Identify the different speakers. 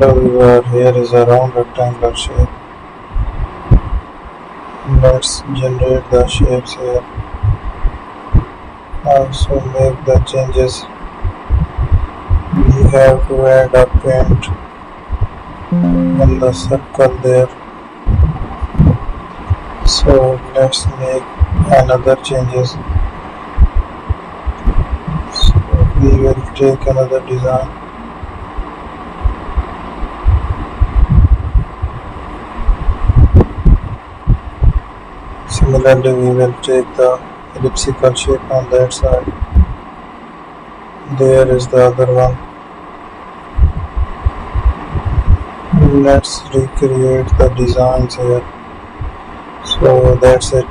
Speaker 1: Hello, here is a round rectangular shape. Let's generate the shapes here. Also make the changes. We have to add a paint on the circle there. So let's make another changes. So we will take another design. Similarly, we will take the elliptical shape on that side. There is the other one. Let's recreate the designs here. So that's it.